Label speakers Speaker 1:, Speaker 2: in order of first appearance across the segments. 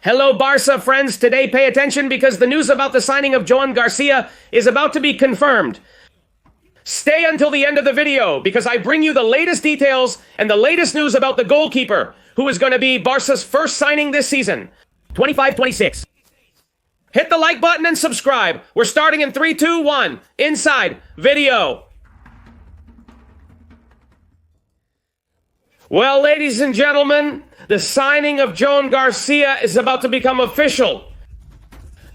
Speaker 1: Hello, Barça friends. Today, pay attention because the news about the signing of Joan García is about to be confirmed. Stay until the end of the video because I bring you the latest details and the latest news about the goalkeeper, who is going to be Barça's first signing this season, 25-26. Hit the like button and subscribe. We're starting in 3, 2, 1. Inside video. Well, ladies and gentlemen, the signing of Joan García is about to become official.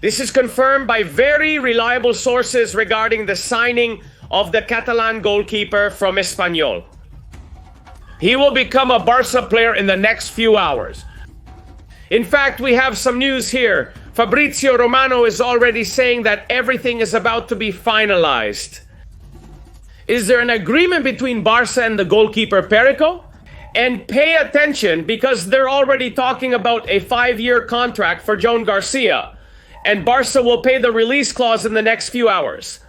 Speaker 1: This is confirmed by very reliable sources regarding the signing of the Catalan goalkeeper from Espanyol. He will become a Barça player in the next few hours. In fact, we have some news here. Fabrizio Romano is already saying that everything is about to be finalized. Is there an agreement between Barça and the goalkeeper Perico? And pay attention because they're already talking about a 5-year contract for Joan García. And Barça will pay the release clause in the next few hours.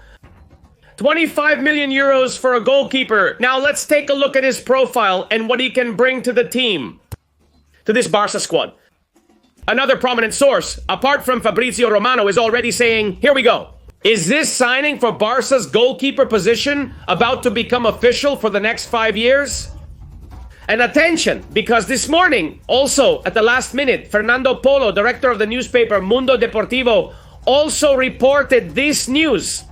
Speaker 1: 25 million euros for a goalkeeper. Now let's take a look at his profile and what he can bring to the team, to this Barça squad. Another prominent source, apart from Fabrizio Romano, is already saying, here we go. Is this signing for Barça's goalkeeper position about to become official for the next 5 years? And attention, because this morning, also at the last minute, Fernando Polo, director of the newspaper Mundo Deportivo, also reported this news,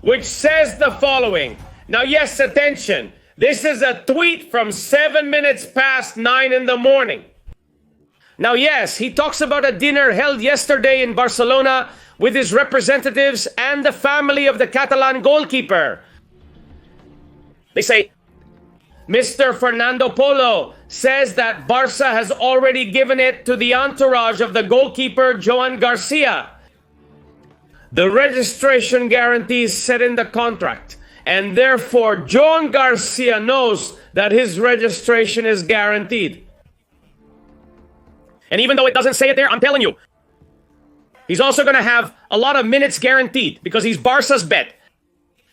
Speaker 1: which says the following. Now, yes, attention. This is a tweet from 7 minutes past 9 in the morning. Now, yes, he talks about a dinner held yesterday in Barcelona with his representatives and the family of the Catalan goalkeeper. They say, Mr. Fernando Polo says that Barça has already given it to the entourage of the goalkeeper Joan García. The registration guarantee is set in the contract, and therefore Joan García knows that his registration is guaranteed. And even though it doesn't say it there, I'm telling you, he's also going to have a lot of minutes guaranteed because he's Barça's bet.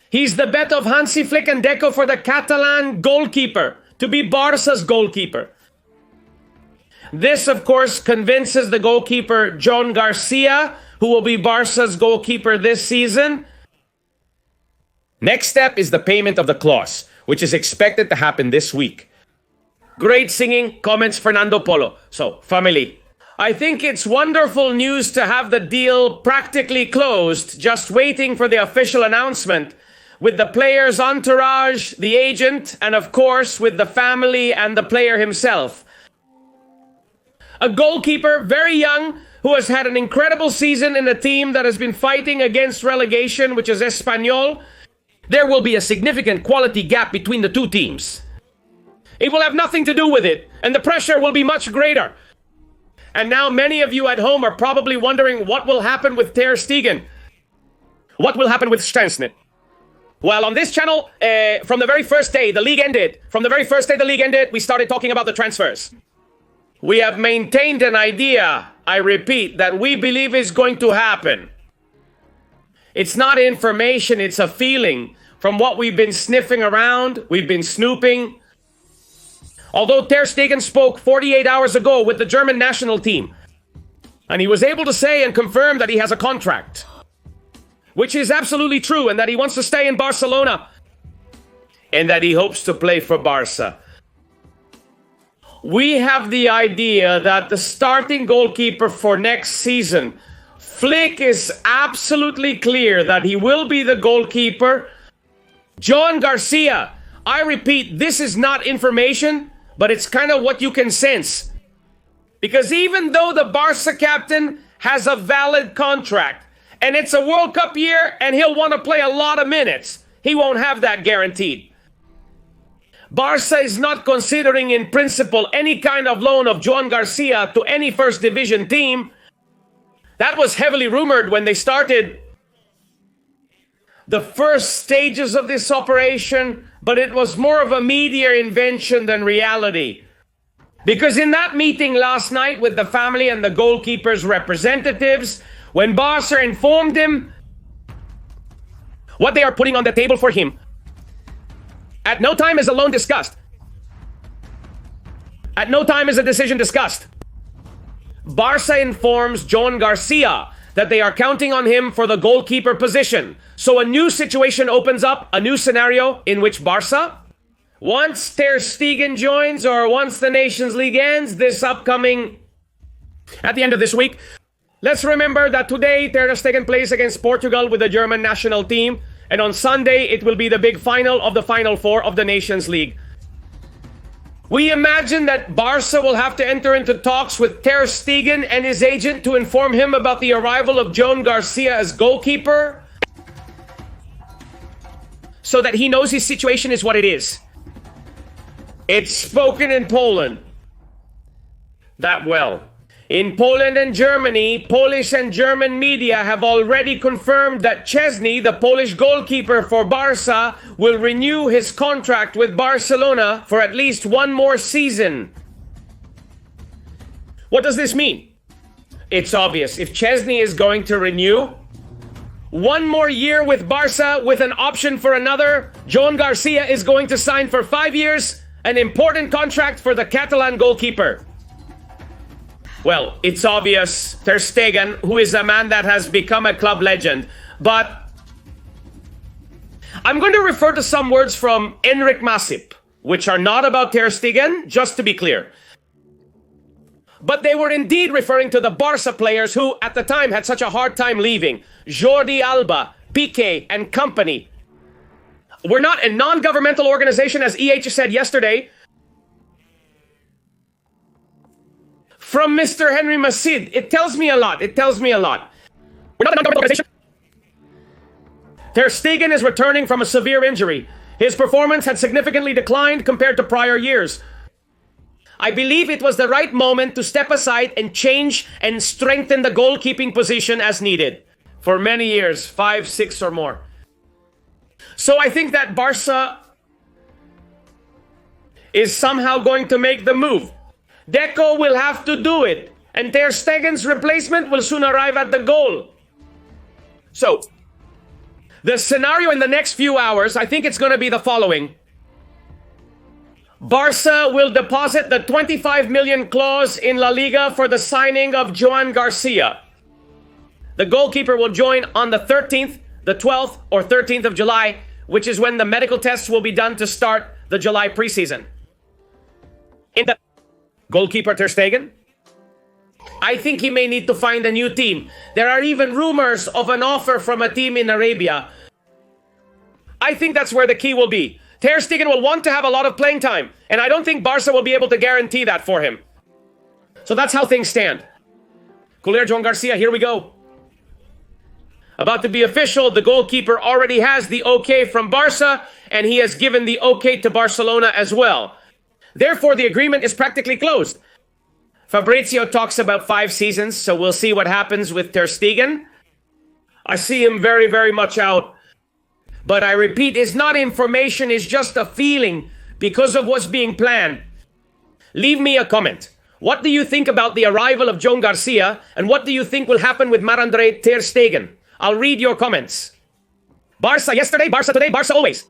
Speaker 1: He's the bet of Hansi Flick and Deco for the Catalan goalkeeper to be Barça's goalkeeper. This, of course, convinces the goalkeeper Joan García, who will be Barça's goalkeeper this season. Next step is the payment of the clause, which is expected to happen this week. Great singing, comments Fernando Polo. So, family, I think it's wonderful news to have the deal practically closed, just waiting for the official announcement, with the player's entourage, the agent, and of course with the family and the player himself. A goalkeeper, very young, who has had an incredible season in a team that has been fighting against relegation, which is Espanyol. There will be a significant quality gap between the two teams. It will have nothing to do with it, and the pressure will be much greater. And now many of you at home are probably wondering what will happen with TER STEGEN. What will happen with Szczęsny? Well, on this channel, from the very first day the league ended, we started talking about the transfers. We have maintained an idea, I repeat, that we believe is going to happen. It's not information, it's a feeling. From what we've been sniffing around, we've been snooping. Although TER STEGEN spoke 48 hours ago with the German national team, and he was able to say and confirm that he has a contract, which is absolutely true, and that he wants to stay in Barcelona, and that he hopes to play for Barça. We have the idea that the starting goalkeeper for next season, Flick is absolutely clear that he will be the goalkeeper. Joan García, I repeat, this is not information, but it's kind of what you can sense. Because even though the Barça captain has a valid contract, and it's a World Cup year, and he'll want to play a lot of minutes, he won't have that guaranteed. Barça is not considering in principle any kind of loan of Joan García to any first division team. That was heavily rumored when they started the first stages of this operation, but it was more of a media invention than reality. Because in that meeting last night with the family and the goalkeeper's representatives, when Barça informed him what they are putting on the table for him, at no time is a loan discussed. At no time is a decision discussed. Barça informs Joan García that they are counting on him for the goalkeeper position. So a new situation opens up, a new scenario in which Barça, once TER STEGEN joins or once the Nations League ends at the end of this week, let's remember that today TER STEGEN plays against Portugal with the German national team, and on Sunday it will be the big final of the Final Four of the Nations League. We imagine that Barça will have to enter into talks with TER STEGEN and his agent to inform him about the arrival of Joan García as goalkeeper, so that he knows his situation is what it is. It's spoken in Poland that well. In Poland and Germany, Polish and German media have already confirmed that Szczęsny, the Polish goalkeeper for Barça, will renew his contract with Barcelona for at least one more season. What does this mean? It's obvious. If Szczęsny is going to renew one more year with Barça with an option for another, Joan García is going to sign for 5 years, an important contract for the Catalan goalkeeper. Well, it's obvious, TER STEGEN, who is a man that has become a club legend, but I'm going to refer to some words from Enric Masip, which are not about TER STEGEN, just to be clear. But they were indeed referring to the Barça players who, at the time, had such a hard time leaving. Jordi Alba, Piqué, and company. We're not a non-governmental organization, as EH said yesterday. From Mr. Henry Masid, it tells me a lot. We're not a non-governmental organization. TER STEGEN is returning from a severe injury. His performance had significantly declined compared to prior years. I believe it was the right moment to step aside and change and strengthen the goalkeeping position as needed. For many years, 5, 6 or more. So I think that Barça is somehow going to make the move. Deco will have to do it, and TER STEGEN's replacement will soon arrive at the goal. So, the scenario in the next few hours, I think it's going to be the following. Barça will deposit the 25 million clause in La Liga for the signing of Joan García. The goalkeeper will join on the 13th, the 12th, or 13th of July, which is when the medical tests will be done to start the July preseason. In the goalkeeper TER STEGEN, I think he may need to find a new team. There are even rumors of an offer from a team in Arabia. I think that's where the key will be. TER STEGEN will want to have a lot of playing time, and I don't think Barça will be able to guarantee that for him. So that's how things stand. Kuler Joan García, here we go. About to be official, the goalkeeper already has the okay from Barça, and he has given the okay to Barcelona as well. Therefore, the agreement is practically closed. Fabrizio talks about 5 seasons, so we'll see what happens with TER STEGEN. I see him very, very much out. But I repeat, it's not information, it's just a feeling because of what's being planned. Leave me a comment. What do you think about the arrival of Joan García, and what do you think will happen with Marc-André TER STEGEN? I'll read your comments. Barça yesterday, Barça today, Barça always.